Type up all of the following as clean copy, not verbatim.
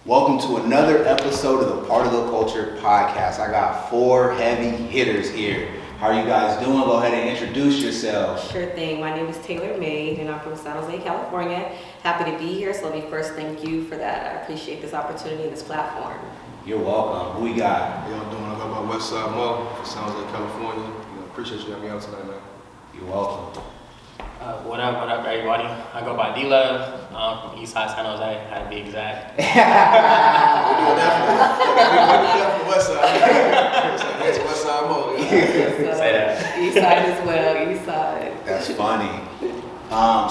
Welcome to another episode of the Part of the Culture podcast. I got 4 heavy hitters here. How are you guys doing? Go ahead and introduce yourselves. Sure thing. My name is Taylor M.O.E and I'm from San Jose, California. Happy to be here. So let me first thank you for that. I appreciate this opportunity and this platform. You're welcome. Who we got? How y'all doing? I go by Westside M.O.E from San Jose, California. Appreciate you having me out tonight, man. You're welcome. What up, everybody? I go by DeLuve. I'm from Eastside San Jose. I had to be exact. We're doing that for Westside. It's Westside M.O.E. Say that. East side as well. East side. That's funny.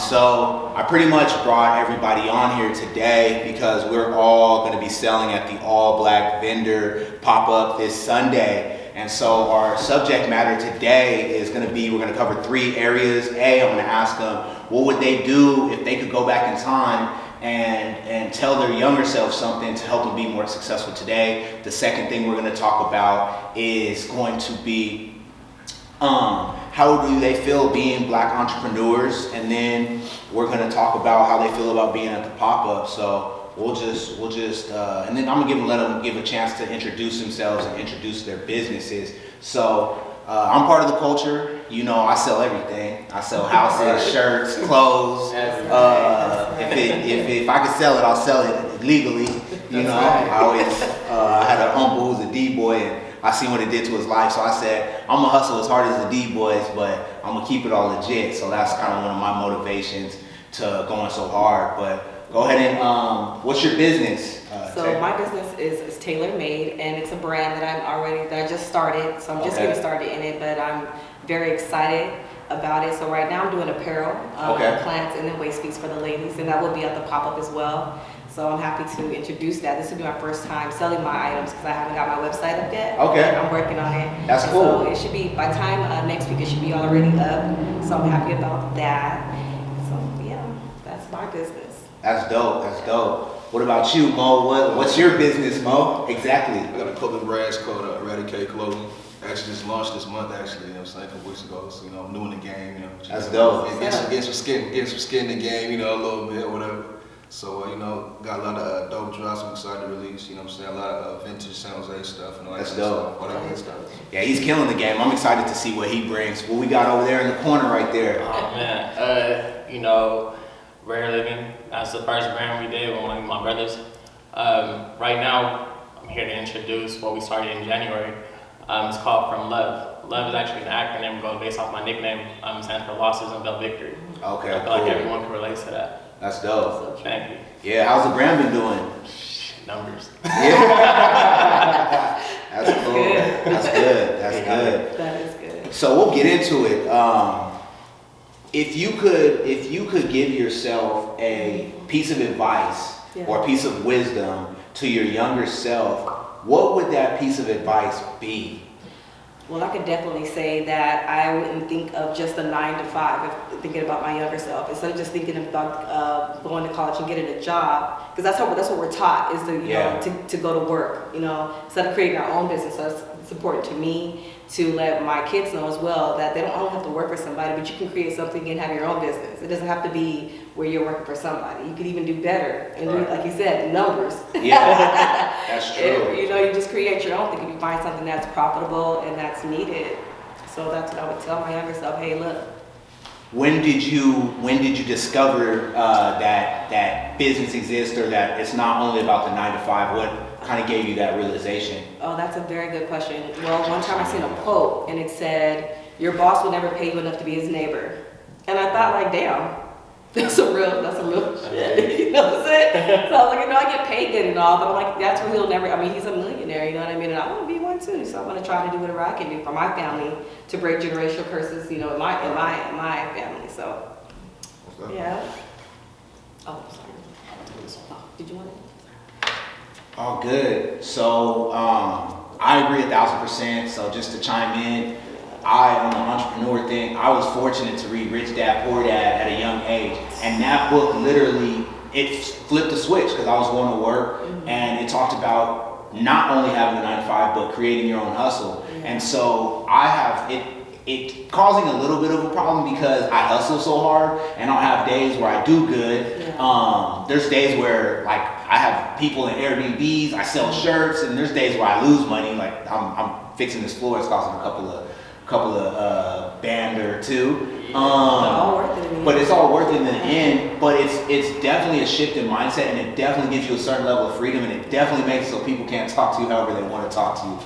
So I pretty much brought everybody on here today because we're all going to be selling at the All Black Vendor pop-up this Sunday. And so our subject matter today is going to be, we're going to cover 3 areas. A, I'm going to ask them, what would they do if they could go back in time and tell their younger self something to help them be more successful today? The second thing we're going to talk about is going to be how do they feel being Black entrepreneurs? And then we're going to talk about how they feel about being at the pop-up. So we'll just, and then I'm gonna let them give a chance to introduce themselves and introduce their businesses. So I'm part of the culture. You know, I sell everything. I sell houses, shirts, clothes. If I could sell it, I'll sell it legally. You know, I had an uncle who's a D-boy, and I seen what it did to his life. So I said, I'm gonna hustle as hard as the D-boys, but I'm gonna keep it all legit. So that's kind of one of my motivations to going so hard. But go ahead and, what's your business? So my business is Taylor M.O.E and it's a brand that I just started. So I'm just getting started in it, but I'm very excited about it. So right now I'm doing apparel, plants, and then waist beats for the ladies, and that will be at the pop-up as well. So I'm happy to introduce that. This will be my first time selling my items because I haven't got my website up yet. Okay. I'm working on it. That's cool. So it should be, by time next week, it should be already up. So I'm happy about that. So yeah, that's my business. That's dope. That's dope. What about you, Mo? What's your business, Mo? Exactly. I got a clothing brand called Eradicate Clothing. Actually just launched this month, actually, you know what I'm saying, a couple weeks ago. So, I'm new in the game, That's dope. Getting some skin in the game, a little bit or whatever. So, got a lot of dope drops I'm excited to release, a lot of vintage San Jose stuff and all that That's stuff. dope. Yeah, he's killing the game. I'm excited to see what he brings. What we got over there in the corner right there? Oh, man. Rare Living. That's the first brand we did with one of my brothers. Right now, I'm here to introduce what we started in January. It's called From Love. Love is actually an acronym goes based off my nickname. It stands for Losses and Belt Victory. Okay, I feel like everyone can relate to that. That's dope. Thank you. Yeah, how's the brand been doing? Numbers. Yeah. That's cool. Good. That's good. That's good. That is good. So we'll get into it. If you could give yourself a piece of advice or a piece of wisdom to your younger self, what would that piece of advice be? Well, I could definitely say that I wouldn't think of just a 9 to 5 if thinking about my younger self. Instead of just thinking about going to college and getting a job, because that's what we're taught is to go to work. Instead of creating our own business. So it's important to me to let my kids know as well that they don't all have to work for somebody, but you can create something and have your own business. It doesn't have to be where you're working for somebody. You could even do better and do, like you said, numbers. Yeah, that's true. You just create your own thing if you find something that's profitable and that's needed. So that's what I would tell my younger self. Hey, look. When did you discover that business exists or that it's not only about the 9 to 5? What kind of gave you that realization? Oh, that's a very good question. Well, one time I seen a quote and it said, "Your boss will never pay you enough to be his neighbor." And I thought, like, damn, that's some real shit. You know what I'm saying? So I was like, I get paid good and all, but I'm like, that's where he'll never. He's a millionaire. You know what I mean? And I want to be one too. So I'm gonna try to do whatever I can do for my family to break generational curses. In my family. So yeah. Oh, sorry. Did you want it? Oh, good. So I agree 1,000%. So just to chime in, on the entrepreneur thing, I was fortunate to read Rich Dad Poor Dad at a young age, and that book literally it flipped the switch because I was going to work, and it talked about not only having a 9 to 5 but creating your own hustle. And so I have it causing a little bit of a problem because I hustle so hard and I'll have days where I do good. There's days where like I have people in Airbnbs, I sell shirts, and there's days where I lose money. Like I'm fixing this floor, it's costing a couple of band or two. all worth it in the end. But it's all worth it in the end. But it's definitely a shift in mindset, and it definitely gives you a certain level of freedom, and it definitely makes it so people can't talk to you however they want to talk to you.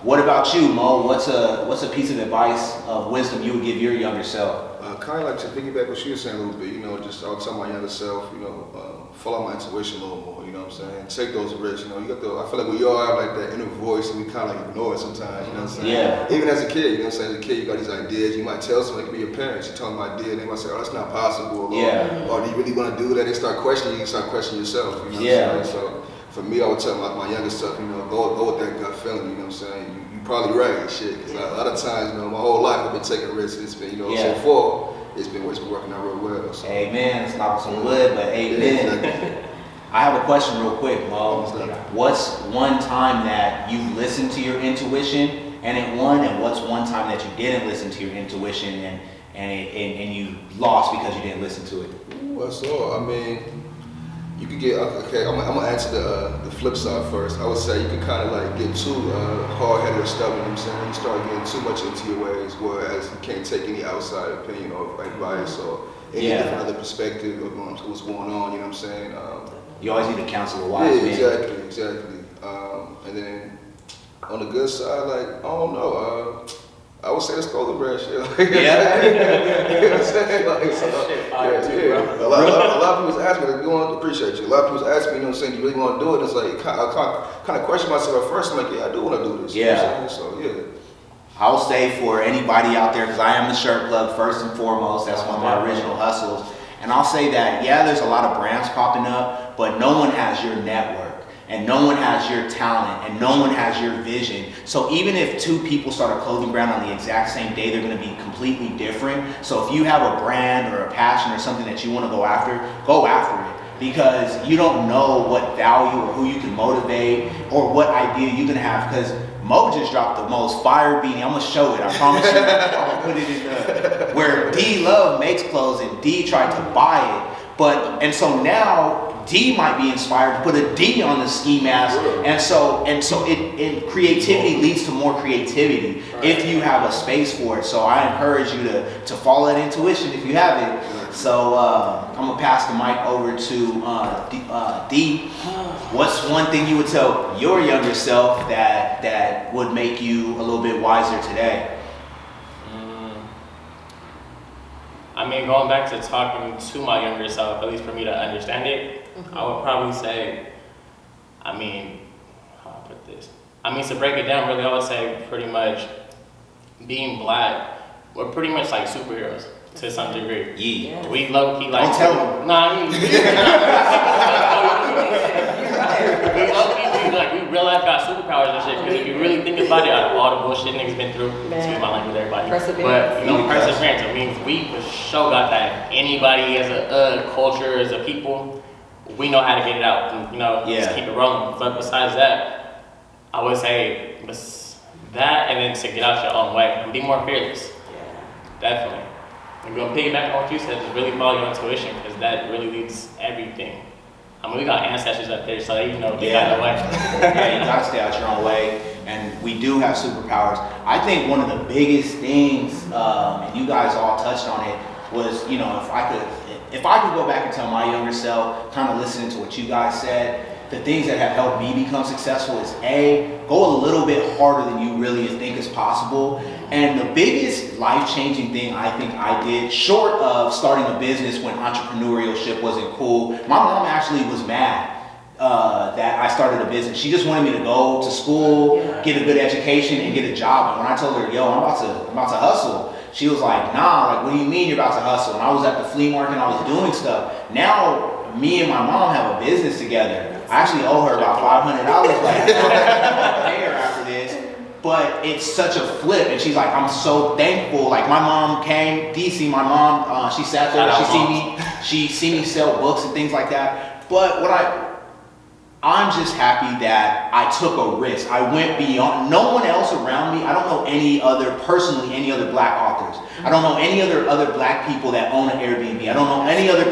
What about you, Mo? What's a piece of advice of wisdom you would give your younger self? Kind of like to piggyback what she was saying a little bit, you know, just I would tell my younger self, you know, follow my intuition a little more, you know what I'm saying? Take those risks, you know, I feel like we all have like that inner voice and we kind of like ignore it sometimes, you know what I'm saying? Yeah. Even as a kid, you know what I'm saying? As a kid, you got these ideas, you might tell someone, it could be your parents, you tell them an idea, and they might say, oh, that's not possible, or do you really want to do that? They start questioning you, start questioning yourself, you know what I'm saying? So for me, I would tell my younger self, you know, go with that gut feeling, you know what I'm saying? You probably right, shit, because a lot of times, you know, my whole life I've been taking risks, it's been, you know, so far, it's been working out real well. So. Amen. It's not some wood, but amen. Yeah, exactly. I have a question real quick, Mo. What's one time that you listened to your intuition and it won, and what's one time that you didn't listen to your intuition and you lost because you didn't listen to it? Well, so I mean, you could get okay. I'm gonna answer the flip side first. I would say you can kind of like get too hard-headed or stubborn. You know what I'm saying? You start getting too much into your ways, whereas you can't take any outside opinion or advice or any different other perspective of what's going on. You know what I'm saying? You always need to counsel a wise man. Exactly. And then on the good side, like I don't know. I would say let's go the bread shit. Like, Yeah. You know what I'm saying? Like, so, A lot of people ask me, like, appreciate you. A lot of people ask me, you know what I'm saying, do you really want to do it? It's like, I kind of question myself at first. I'm like, yeah, I do want to do this. Yeah. You know what I'm saying? So, yeah. I'll say for anybody out there, because I am the shirt plug first and foremost, that's one of my original hustles. And I'll say that, yeah, there's a lot of brands popping up, but no one has your network. And no one has your talent, and no one has your vision. So even if two people start a clothing brand on the exact same day, they're gonna be completely different. So if you have a brand or a passion or something that you wanna go after it. Because you don't know what value or who you can motivate or what idea you're gonna have. Because Mo just dropped the most fire beanie. I'm gonna show it, I promise you. I'm gonna put it in where DeLuve makes clothes and D tried to buy it. And so now, D might be inspired to put a D on the ski mask, and so it creativity leads to more creativity if you have a space for it. So I encourage you to follow that intuition if you have it. So I'm gonna pass the mic over to D. What's one thing you would tell your younger self that would make you a little bit wiser today? I mean, going back to talking to my younger self, at least for me to understand it, I would probably say, I mean, how do I put this? I mean, to break it down, really, I would say pretty much being black, we're pretty much like superheroes to some degree. Yeah. We low-key like... Don't tell them. Nah, I mean... we low-key, we real life got superpowers and shit, because if you really think about it, out of all the bullshit niggas been through, excuse my language, everybody. Perseverance. But, you know, perseverance. I mean, we for sure got that. Anybody as a culture, as a people, we know how to get it out and, you know, just keep it rolling. But besides that, I would say that, and then to get out your own way and be more fearless. Definitely. And go piggyback on what you said, just really follow your intuition, because that really leads everything. I mean, we got ancestors up there, so they, you know, get out of the way. Yeah, you gotta stay out your own way, and we do have superpowers. I think one of the biggest things, and you guys all touched on it, was, you know, if I could go back and tell my younger self, kind of listening to what you guys said, the things that have helped me become successful is go a little bit harder than you really think is possible. And the biggest life-changing thing I think I did, short of starting a business when entrepreneurship wasn't cool, my mom actually was mad that I started a business. She just wanted me to go to school, get a good education, and get a job. And when I told her, yo, I'm about to hustle, she was like, nah, like, what do you mean you're about to hustle? And I was at the flea market and I was doing stuff. Now, me and my mom have a business together. I actually owe her about $500 like there after this. But it's such a flip, and she's like, I'm so thankful. Like, my mom came, DC, my mom, she sat there, she see me sell books and things like that. But I'm just happy that I took a risk. I went beyond. No one else around me. I don't know any other black authors. I don't know any other black people that own an Airbnb. I don't know any other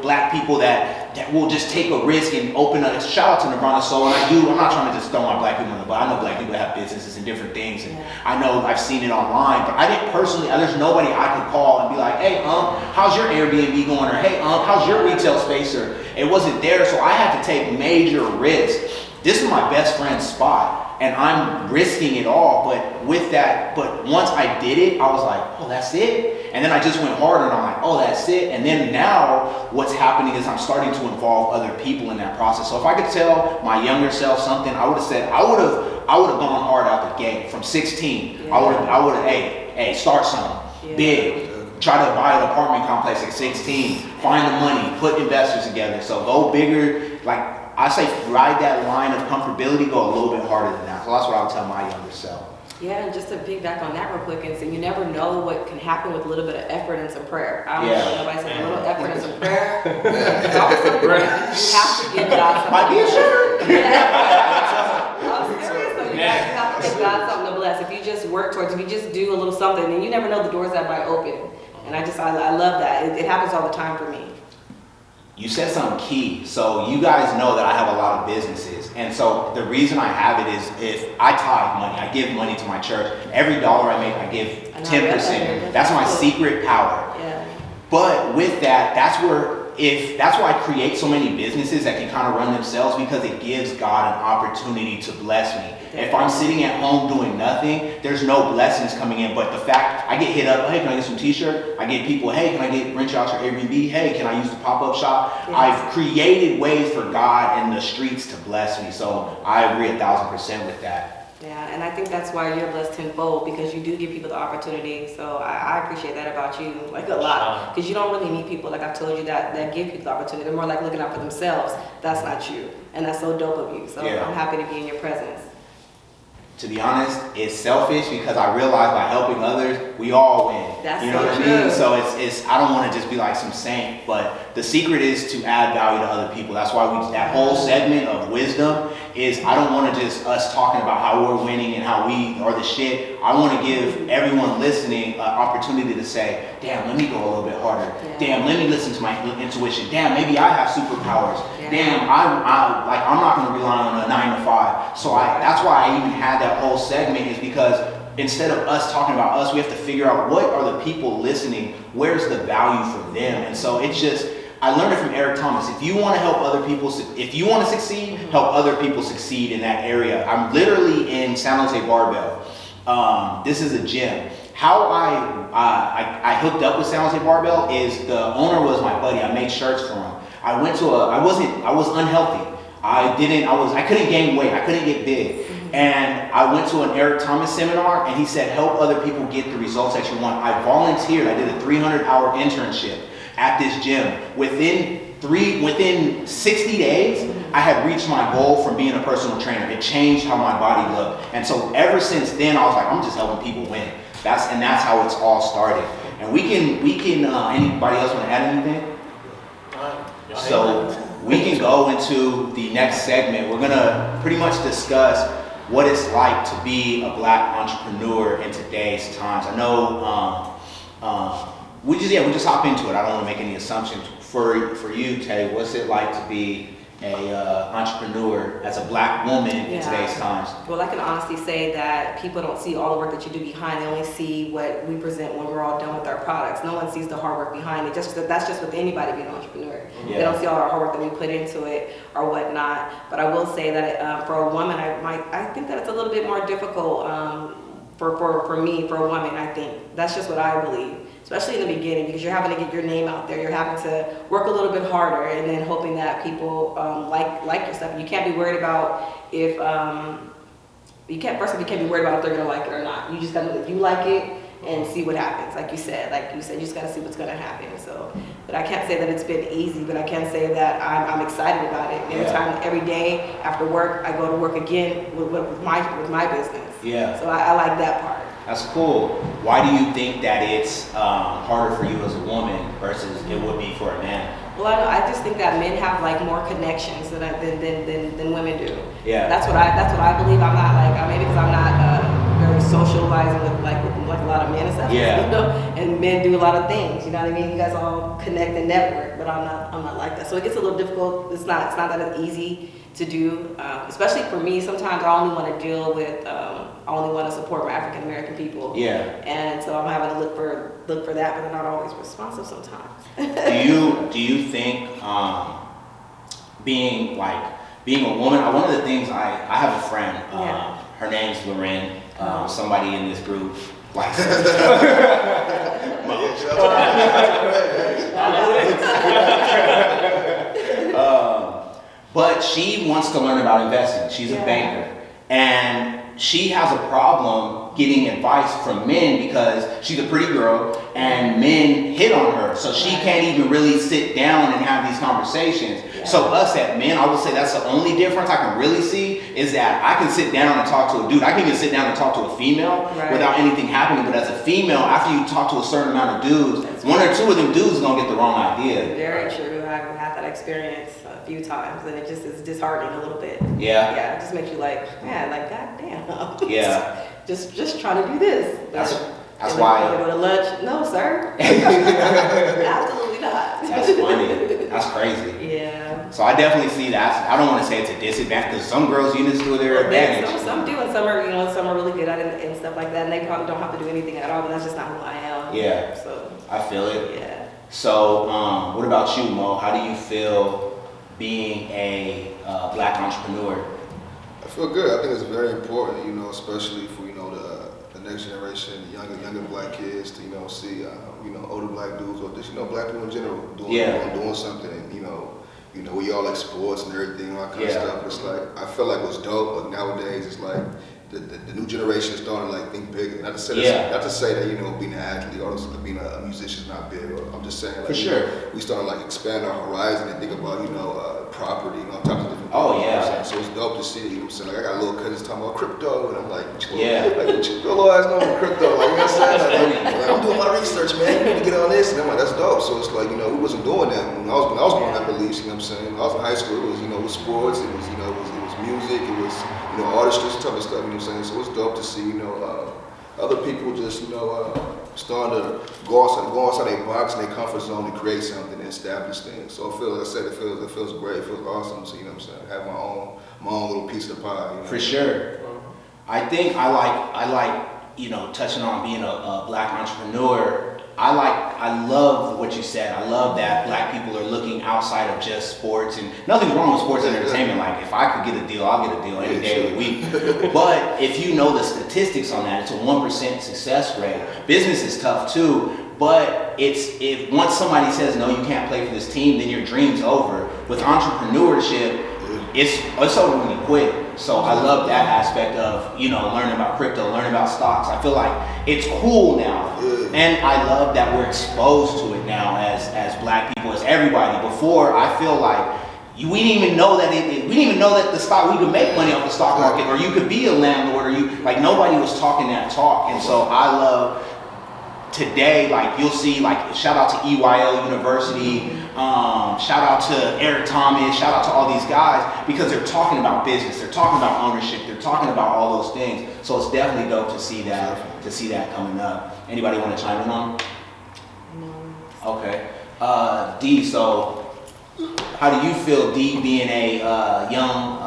black people that will just take a risk and open a. Shout out to Nirvana Soul, and I'm not trying to just throw my black people in the butt. I know black people that have businesses and different things, and I know I've seen it online, but I didn't personally. There's nobody I could call and be like, hey, how's your Airbnb going? Or hey, how's your retail space? Or it wasn't there, so I had to take major risks. This is my best friend's spot, and I'm risking it all. But once I did it, I was like, oh, that's it. And then I just went harder, and I'm like, oh, that's it. And then now what's happening is I'm starting to involve other people in that process. So if I could tell my younger self something, I would have said, I would have gone hard out the gate from 16. Yeah. I would have, hey, start something big. Try to buy an apartment complex at 16. Find the money, put investors together. So go bigger. Like I say, ride that line of comfortability. Go a little bit harder than that. So that's what I would tell my younger self. Yeah, and just to piggyback on that real quick, and so you never know what can happen with a little bit of effort and some prayer. I don't know if nobody said a little effort and some prayer. You have to give God something. Might be a sugar. I'm serious though. You have to give God something to bless. If you just work towards, if you just do a little something, then you never know the doors that might open. And I love that. It happens all the time for me. You said something key. So you guys know that I have a lot of businesses. And so the reason I have it is if I tithe money, I give money to my church. Every dollar I make, I give 10%. That's my secret power. Yeah. But with that, that's why I create so many businesses that can kind of run themselves, because it gives God an opportunity to bless me. If I'm sitting at home doing nothing, there's no blessings coming in. But the fact I get hit up, hey, can I get some t-shirt? I get people, hey, can I rent you out your Airbnb? Hey, can I use the pop-up shop? Yeah. I've created ways for God and the streets to bless me. So I agree 1,000% with that. Yeah, and I think that's why you're blessed tenfold, because you do give people the opportunity. So I appreciate that about you, like a lot, because you don't really meet people, like I've told you, that give people the opportunity. They're more like looking out for themselves. That's not you, and that's so dope of you. So I'm happy to be in your presence. To be honest, it's selfish, because I realize by helping others, we all win. That's you know what I mean? So it's I don't want to just be like some saint, but the secret is to add value to other people. That's why that whole segment of wisdom is, I don't want to just us talking about how we're winning and how we are the shit. I want to give everyone listening an opportunity to say, damn, let me go a little bit harder. Yeah. Damn, let me listen to my intuition. Damn, maybe I have superpowers. Yeah. Damn, I'm not going to rely on a 9 to 5. So that's why I even had that whole segment, is because instead of us talking about us, we have to figure out what are the people listening, where's the value for them. And so it's just, I learned it from Eric Thomas. If you want to help other people, if you want to succeed, help other people succeed in that area. I'm literally in San Jose Barbell. This is a gym. How I hooked up with San Jose Barbell is the owner was my buddy. I made shirts for him. I was unhealthy. I couldn't gain weight. I couldn't get big. And I went to an Eric Thomas seminar, and he said, help other people get the results that you want. I volunteered. I did a 300-hour internship at this gym. Within 60 days, I had reached my goal from being a personal trainer. It changed how my body looked. And so ever since then, I was like, I'm just helping people win. That's how it's all started. And we can anybody else want to add anything? So we can go into the next segment. We're gonna pretty much discuss what it's like to be a black entrepreneur in today's times. I know we just hop into it. I don't want to make any assumptions. For you, Tay, what's it like to be a entrepreneur as a black woman in today's times? Well, I can honestly say that people don't see all the work that you do behind. They only see what we present when we're all done with our products. No one sees the hard work behind it. That's just with anybody being an entrepreneur. Yeah. They don't see all our hard work that we put into it or whatnot. But I will say that for a woman, I think that it's a little bit more difficult for me, for a woman. I think that's just what I believe. Especially in the beginning, because you're having to get your name out there. You're having to work a little bit harder, and then hoping that people like your stuff. You can't be worried about if you can't be worried about if they're gonna like it or not. You just gotta know that you like it and see what happens. Like you said, you just gotta see what's gonna happen. So, but I can't say that it's been easy, but I can say that I'm excited about it. Every day after work, I go to work again with my business. Yeah. So I like that part. That's cool. Why do you think that it's harder for you as a woman versus it would be for a man? Well, I just think that men have like more connections than women do. Yeah. That's what I believe. I'm not like maybe because I'm not very socializing with a lot of men and stuff. Yeah. You know, and men do a lot of things. You know what I mean? You guys all connect and network, but I'm not like that. So it gets a little difficult. It's not that it's easy to do, especially for me. Sometimes I only want to deal with. I only want to support my African American people. Yeah. And so I'm having to look for that, but they're not always responsive sometimes. Do you think being a woman? One of the things I have a friend. Her name's Loren. Somebody in this group likes her. But she wants to learn about investing. She's a banker, and she has a problem getting advice from men because she's a pretty girl and men hit on her, so she can't even really sit down and have these conversations. So us as men, I would say that's the only difference I can really see is that I can sit down and talk to a dude. I can even sit down and talk to a female without anything happening, but as a female, after you talk to a certain amount of dudes, one or two of them dudes are gonna get the wrong idea. Very true. I've had that experience a few times, and it just is disheartening a little bit. Yeah. Yeah, it just makes you like, man, like goddamn. Yeah. just trying to do this. That's why. You go to lunch? No, sir. Absolutely not. That's funny. That's crazy. Yeah. So I definitely see that. I don't want to say it's a disadvantage because some girls use it to their advantage. Some do, and some are really good at it and stuff like that, and they probably don't have to do anything at all. But that's just not who I am. Yeah. So I feel it. Yeah. So what about you, Mo? How do you feel being a black entrepreneur? I feel good. I think it's very important, especially for the next generation, the younger black kids to see older black dudes or just black people in general doing something, and we all like sports and everything, all that kind of stuff. It's like I feel like what's dope, but nowadays it's like the new generation is starting to think bigger. Not to say that being an athlete or being a musician is not big. I'm just saying for sure we starting to expand our horizon and think about property, all types of different things. Oh yeah. So it's dope to see. I got little cousins talking about crypto, and I'm like, what you little ass know about crypto? Like, you know what I'm saying? I'm doing my research, man. You need to get on this, and I'm like, that's dope. So it's like we wasn't doing that when I was growing up, at least. You know what I'm saying? When I was in high school, it was it was sports, it was it was music, it was artistry, type of stuff. You know what I'm saying? So it's dope to see other people just starting to go outside their box and their comfort zone to create something and establish things. So it feels great. It feels awesome to have my own little piece of the pie. For sure. I think I like touching on being a black entrepreneur. I love what you said. I love that black people are looking outside of just sports, and nothing's wrong with sports and entertainment. Like if I could get a deal, I'll get a deal any day of the week. But if you know the statistics on that, it's a 1% success rate. Business is tough too, but if once somebody says no, you can't play for this team, then your dream's over. With entrepreneurship, it's over when you quit. So I love that aspect of learning about crypto, learning about stocks. I feel like it's cool now, and I love that we're exposed to it now as black people, as everybody. Before, I feel like we didn't even know that the stock, we could make money off the stock market, or you could be a landlord, or nobody was talking that talk. And so I love today, you'll see, shout out to EYL University, shout out to Eric Thomas, shout out to all these guys, because they're talking about business, they're talking about ownership, they're talking about all those things. So it's definitely dope to see that coming up. Anybody want to chime in on? No. Okay. D, so how do you feel, D, being a young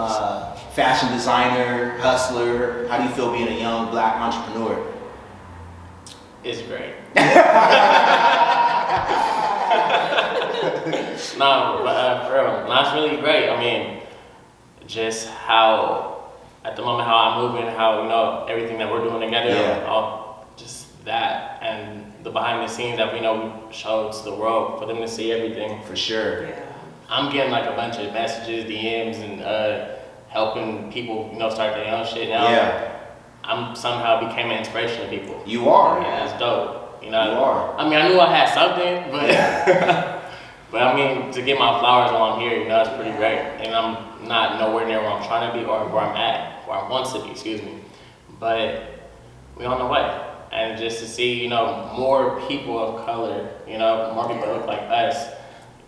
fashion designer, hustler? How do you feel being a young black entrepreneur? It's great. No, but for real, it's really great. I mean, just how, at the moment, how I'm moving, how, everything that we're doing together, just that, and the behind the scenes that we show to the world, for them to see everything. For sure. Yeah. I'm getting a bunch of messages, DMs, and helping people, start their own shit now. Yeah. I'm somehow became an inspiration to people. You are. And it's dope. You are. I mean, I knew I had something, but but I mean, to get my flowers while I'm here, it's pretty great. And I'm not nowhere near where I'm trying to be or where I'm at, where I want to be, excuse me. But we on the way. And just to see, more people of color, more people that look like us,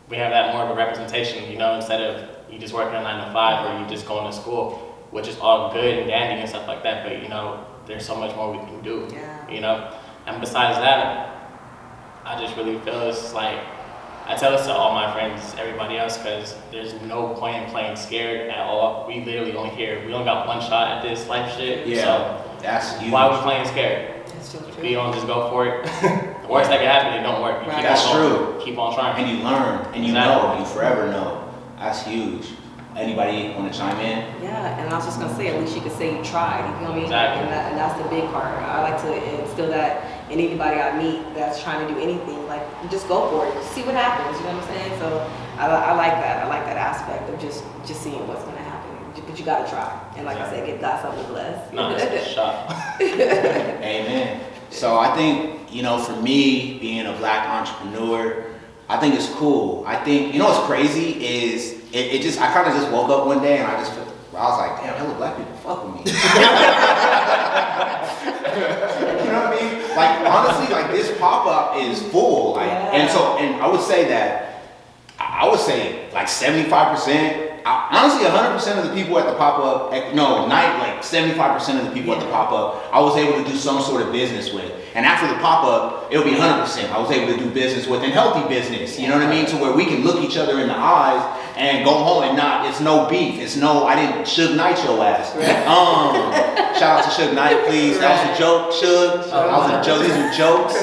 we have that more of a representation, you know, instead of you just working a 9 to 5 or you just going to school, which is all good and dandy and stuff like that. But you know, there's so much more we can do. Yeah. You know, and besides that, I just really feel it's like I tell this to all my friends, everybody else, because there's no point in playing scared at all. We literally only we only got one shot at this life shit. Yeah, so that's huge. why are we playing scared? That's so If true. you don't just go for it, the worst that can happen, it don't work. You Right. keep That's on going, true. Keep on trying. And you learn, and you know, you forever know. That's huge. Anybody want to chime in? Yeah, and I was just gonna say, at least you could say you tried. You feel me? Exactly. And that's the big part. I like to instill that in anybody I meet that's trying to do anything. Like, just go for it. See what happens. You know what I'm saying? So I like that. I like that aspect of just seeing what's gonna happen. But you gotta try. And like I said, give God something to bless. No, it's a shot. Amen. So I think, you know, for me, being a black entrepreneur, I think it's cool. I think, you know what's crazy is, I kind of just woke up one day and I was like, damn, hella black people fuck with me. You know what I mean? Like, honestly, like, this pop-up is full. Like, and I would say that, like 75%, honestly, 100% of the people at the pop-up, like 75% of the people at the pop-up, I was able to do some sort of business with. And after the pop-up, it'll be 100%. I was able to do business with, and healthy business, you know what I mean? To where we can look each other in the eyes and go home and it's no beef. I didn't Suge Knight your ass. Shout out to Suge Knight, please. That was a joke, Suge. That was a joke. These are jokes.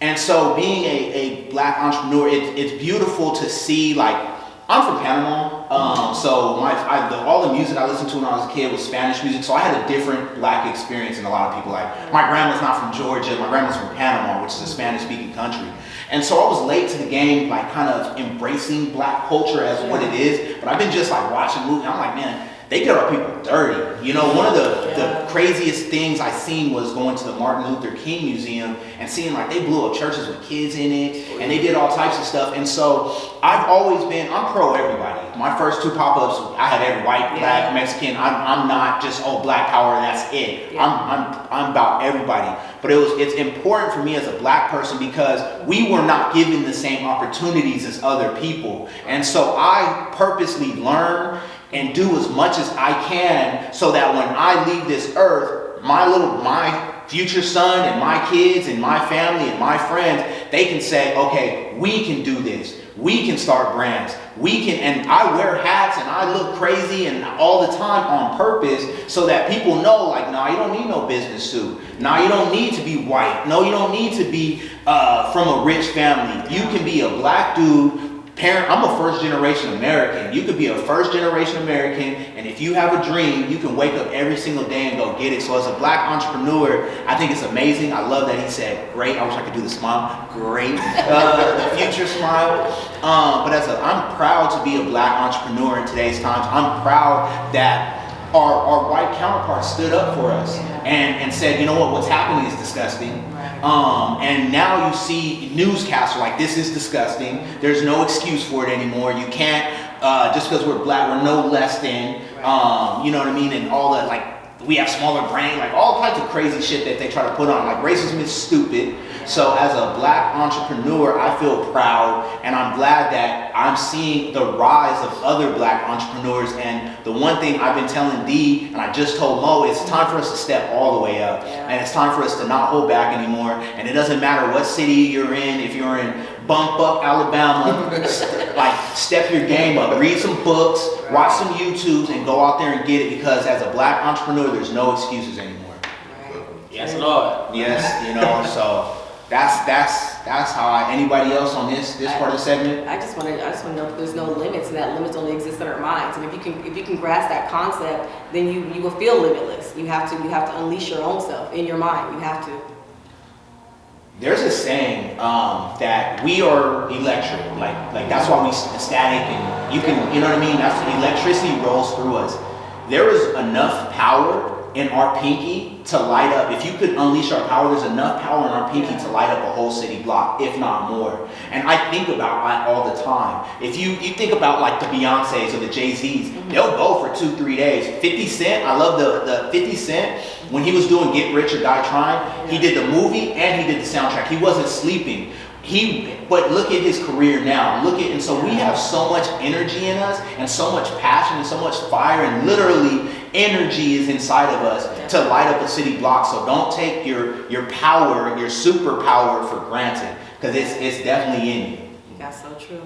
And so being a black entrepreneur, it's beautiful to see, like, I'm from Panama, so all the music I listened to when I was a kid was Spanish music, so I had a different black experience than a lot of people. Like, my grandma's not from Georgia, my grandma's from Panama, which is a Spanish-speaking country. And so I was late to the game, like, kind of embracing black culture as what it is, but I've been just, like, watching movies, and I'm like, man, they get our people dirty. You know, one of the craziest things I seen was going to the Martin Luther King Museum and seeing, like, they blew up churches with kids in it, and they did all types of stuff. And so I'm pro everybody. My first 2 pop-ups, I had every white, black, Mexican. I'm not just, black power, and that's it. I'm about everybody. But it's important for me as a black person because we were not given the same opportunities as other people. And so I purposely learn and do as much as I can so that when I leave this earth, my future son and my kids and my family and my friends, they can say, okay, we can do this. We can start brands. And I wear hats and I look crazy and all the time on purpose so that people know, like, nah, you don't need no business suit. Nah, you don't need to be white. No, you don't need to be from a rich family. You can be a black dude. I'm a first-generation American. You could be a first-generation American, and if you have a dream, you can wake up every single day and go get it. So as a black entrepreneur, I think it's amazing. I love that he said, great. I wish I could do the smile. Great. The future smile. But I'm proud to be a black entrepreneur in today's times. I'm proud that our white counterparts stood up for us and said, you know what's happening is disgusting. And now you see newscasts like, this is disgusting. There's no excuse for it anymore. You can't, just because we're black, we're no less than, you know what I mean? And all that, like, we have smaller brain, like all types of crazy shit that they try to put on. Like, racism is stupid. So as a black entrepreneur, I feel proud, and I'm glad that I'm seeing the rise of other black entrepreneurs. And the one thing I've been telling Dee, and I just told Mo, it's time for us to step all the way up. And it's time for us to not hold back anymore. And it doesn't matter what city you're in, if you're in Bump Up, Alabama, like, step your game up. Read some books, watch some YouTubes, and go out there and get it, because as a black entrepreneur, there's no excuses anymore. Yes, Lord. Yes, you know, so that's how anybody else on this part of the segment? I just want to know that there's no limits, and that limits only exist in our minds. And if you can grasp that concept, then you will feel limitless. You have to unleash your own self in your mind. You have to. There's a saying that we are electric, like that's why we static, and you know what I mean? That's electricity rolls through us. There is enough power in our pinky to light up. If you could unleash our power, there's enough power in our pinky to light up a whole city block, if not more. And I think about that all the time. If you think about, like, the Beyoncés or the Jay-Z's, they'll go for 2-3 days. 50 Cent, I love the 50 Cent, when he was doing Get Rich or Die Trying, he did the movie and he did the soundtrack. He wasn't sleeping. but look at his career now. And so we have so much energy in us and so much passion and so much fire, and literally energy is inside of us to light up a city block. So don't take your power, your superpower for granted, because it's definitely in you. That's so true.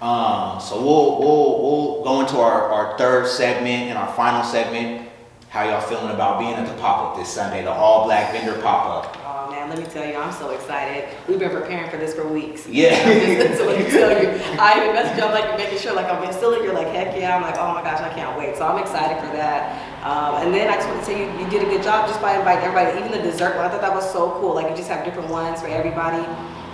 So we'll go into our third segment and our final segment. How y'all feeling about being at the pop-up this Sunday, the all black vendor pop-up? Oh man, let me tell you, I'm so excited. We've been preparing for this for weeks. Yeah. So let me tell you, I even messaged you, I'm like making sure, like I'm instilling, you're like, heck yeah. I'm like, oh my gosh, I can't wait. So I'm excited for that. And then I just want to say you did a good job just by inviting everybody, even the dessert one. I thought that was so cool. Like you just have different ones for everybody.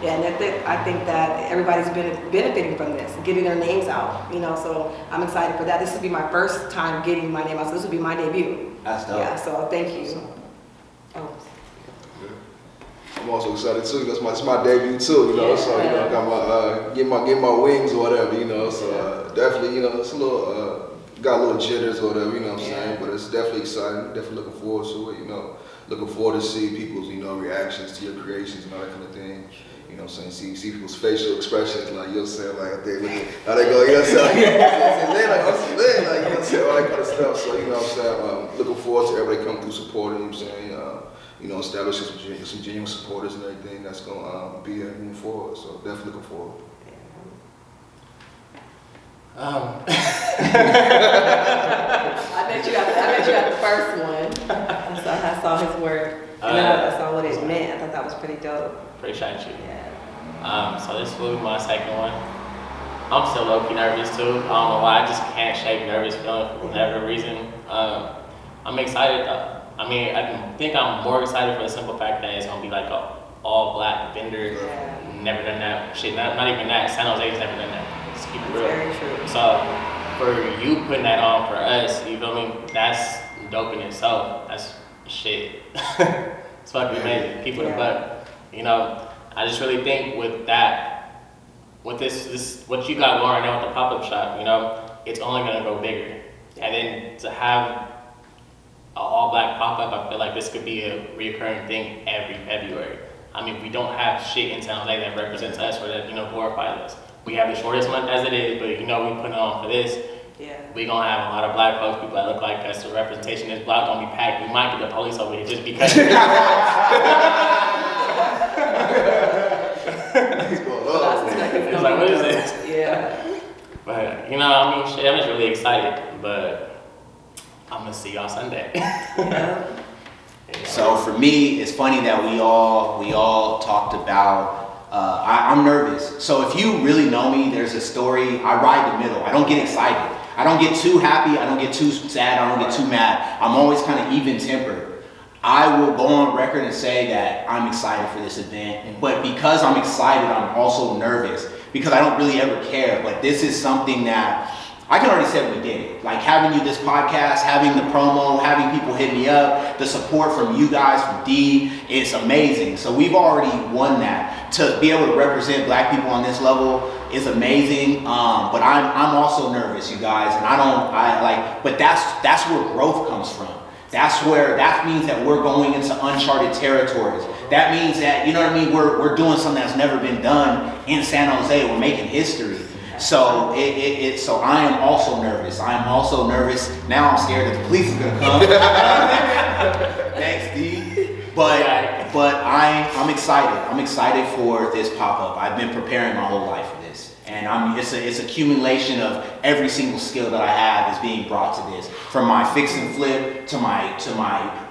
Yeah, and I think that everybody's been benefiting from this, getting their names out, so I'm excited for that. This will be my first time getting my name out, so this will be my debut. That's dope. Yeah, so thank you. Oh. I'm also excited too. It's my debut too, So I got my get my wings or whatever, So definitely, it's a little got a little jitters or whatever, what I'm saying. But it's definitely exciting. Definitely looking forward to it, Looking forward to see people's reactions to your creations and all that kind of thing. See people's facial expressions, like like they looking, how they go, all that kind of stuff. So looking forward to everybody coming through supporting, establishing some genuine supporters and everything that's gonna be here moving forward. So definitely looking forward. I bet you got the first one. I saw his work, and then I saw what it meant. I thought that was pretty dope. Appreciate you. Yeah. So this will be my second one. I'm still low-key nervous too. I don't know why, I just can't shake nervous feeling for whatever reason. I'm excited. I think I'm more excited for the simple fact that it's gonna be like a all-black vendor. Yeah. Never done that shit. Not even that. San Jose's never done that. Just keep it real. Very true. So for you putting that on for us, you feel me? That's dope in itself. That's shit. It's fucking amazing. People the butt. I just really think with that, with this what you got going right now with the pop-up shop, it's only gonna go bigger. And then to have an all-black pop-up, I feel like this could be a recurring thing every February. We don't have shit in San Jose that represents us or that, glorifies us. We have the shortest month as it is, but we put it on for this. Yeah. We gonna have a lot of black folks, people that look like us. The representation of this block gonna be packed. We might get the police over here just because. It's like, what is this? Yeah. But shit, I'm just really excited. But I'm gonna see y'all Sunday. Yeah. So for me, it's funny that we all talked about. I'm nervous. So if you really know me, there's a story. I ride the middle. I don't get excited. I don't get too happy. I don't get too sad. I don't get too mad. I'm always kind of even tempered. I will go on record and say that I'm excited for this event, but because I'm excited, I'm also nervous because I don't really ever care. But this is something that I can already say we did it. Like having you this podcast, having the promo, having people hit me up, the support from you guys, from D, it's amazing. So we've already won that. To be able to represent black people on this level is amazing. But I'm also nervous, you guys, and but that's where growth comes from. That means that we're going into uncharted territories. That means that, we're doing something that's never been done in San Jose. We're making history. So so I am also nervous. I am also nervous. Now I'm scared that the police is gonna come. Thanks, D. But I'm excited. I'm excited for this pop-up. I've been preparing my whole life for this. And it's accumulation of every single skill that I have is being brought to this. From my fix and flip to my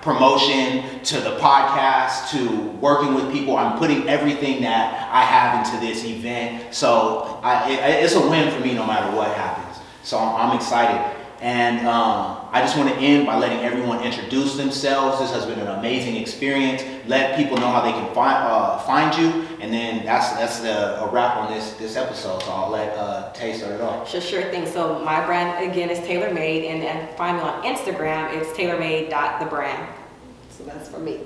promotion to the podcast to working with people. I'm putting everything that I have into this event. So it's a win for me no matter what happens. So I'm excited. And I just want to end by letting everyone introduce themselves. This has been an amazing experience. Let people know how they can find you. And then that's a wrap on this episode. So I'll let Tay start it off. Sure thing. So my brand, again, is Taylor Made. And find me on Instagram. It's tailormade.thebrand. So that's for me.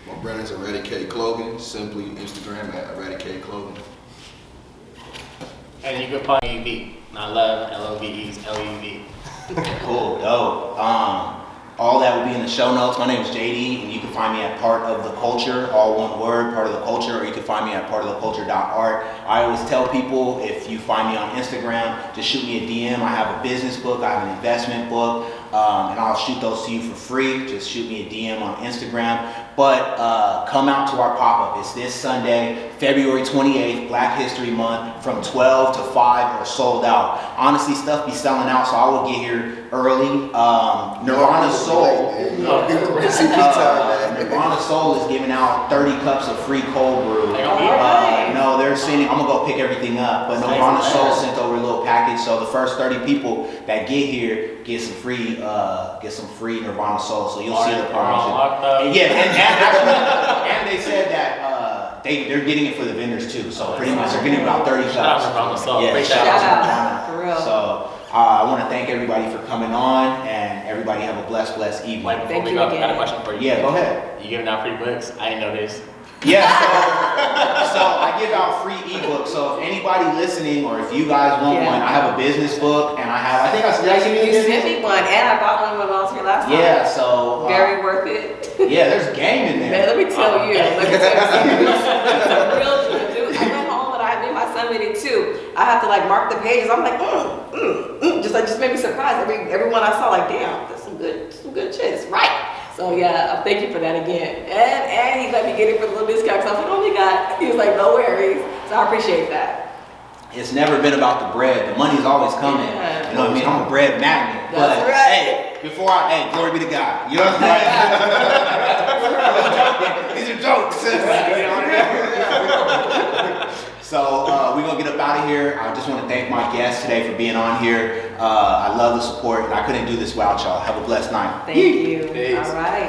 My brand is Eradicate Clothing. Simply Instagram at Eradicate Clothing. And you can find me not love, LOVE, LEV. Cool, dope. All that will be in the show notes. My name is JD, and you can find me at Part of the Culture, all one word, Part of the Culture, or you can find me at PartoftheCulture.art. I always tell people, if you find me on Instagram, just shoot me a DM. I have a business book, I have an investment book, and I'll shoot those to you for free. Just shoot me a DM on Instagram. But come out to our pop-up. It's this Sunday, February 28th, Black History Month, from 12 to 5 or sold out. Honestly, stuff be selling out, so I will get here early. Nirvana Soul. Nirvana Soul is giving out 30 cups of free cold brew. No, they're sending, I'm gonna go pick everything up, but Nirvana Soul sent over a little package, so the first 30 people that get here get some free Nirvana Soul. So you'll see the promotion. And they said that they're getting it for the vendors too. So pretty much they're getting about 30 cups. Shout out for real. So I want to thank everybody for coming on, and everybody have a blessed evening. Like, before we go, I got a question for you. Yeah, go ahead. You giving out free books? I didn't know this. Yeah, so I give out free ebooks. So if anybody listening, or if you guys want one, I have a business book, and I think I sent you sent me one, and I bought one when I was here last time. Yeah, so very worth it. Yeah, there's game in there. Man, let me tell you, it's a real dude. I went home and I made my son made it too. I have to like mark the pages. I'm like, just made me surprised. Every one I saw, like, damn, that's some good shit. Right. So yeah, thank you for that again. And he let me get it for a little discount, because I was like, oh my God. He was like, no worries. So I appreciate that. It's never been about the bread. The money's always coming. Yeah. You know what I mean? I'm a bread magnet. That's but right. hey, glory be to God. You know what I'm saying? These are jokes. So we're going to get up out of here. I just want to thank my guests today for being on here. I love the support, and I couldn't do this without y'all. Have a blessed night. Thank you. All right.